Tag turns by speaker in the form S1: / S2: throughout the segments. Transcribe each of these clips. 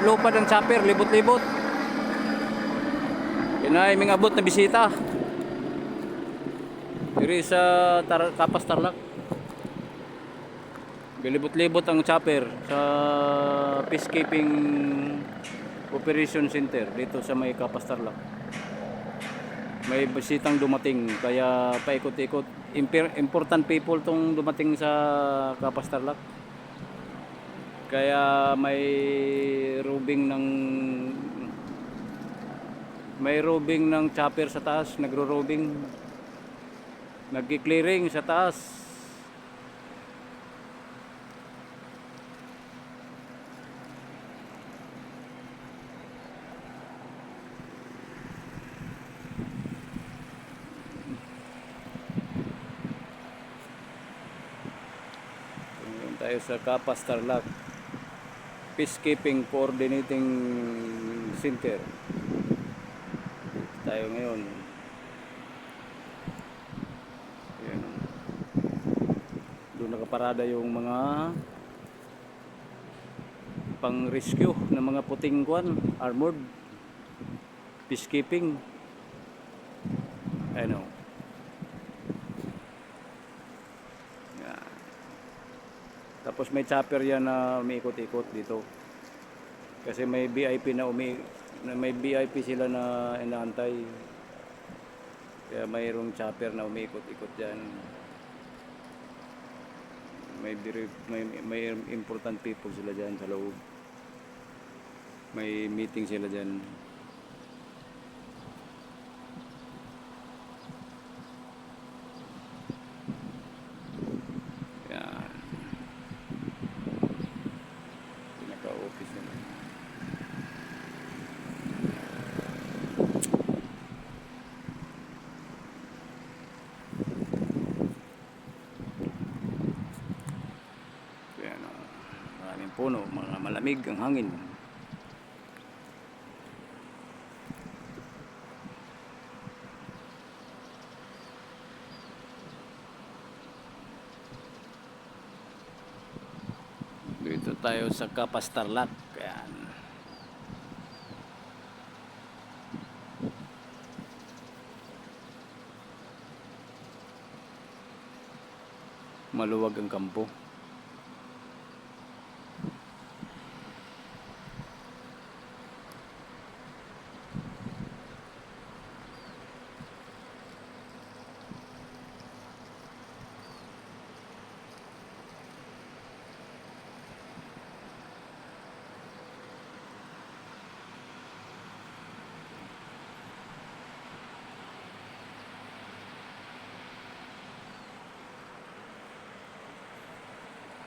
S1: Lupad ang chopper, libot-libot. Yan ay mga abot na bisita. Diri sa Kapas Tarlac. Bilibot-libot ang chopper sa Peacekeeping Operation Center dito sa may Kapas Tarlac. May bisitang dumating kaya paikot-ikot. Important people tong dumating sa Kapas Tarlac. Kaya may roving ng chopper sa taas, nagro-roving. Nagki-clearing sa taas. Ngayon tayo sa Kapas Tarlac Peacekeeping Coordinating Center. Tayo ngayon. Ayan. Doon nakaparada yung mga pang-rescue ng mga puting kwan, armored peacekeeping. Ano? Yan. Tapos may chopper yan na umiikot-ikot dito. Kasi may VIP may VIP sila na inaantay. Kaya mayroong chopper na umiikot-ikot diyan. May important people sila diyan sa loob. May meeting sila diyan. Yan. Pinaka-office nila. Maraming puno, mga malamig ang hangin. Dito tayo sa Kapas Tarlac. Ayan. Maluwag ang kampo.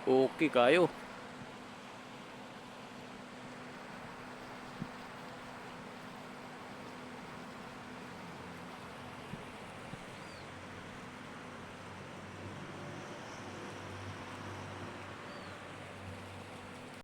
S1: Okay kayo.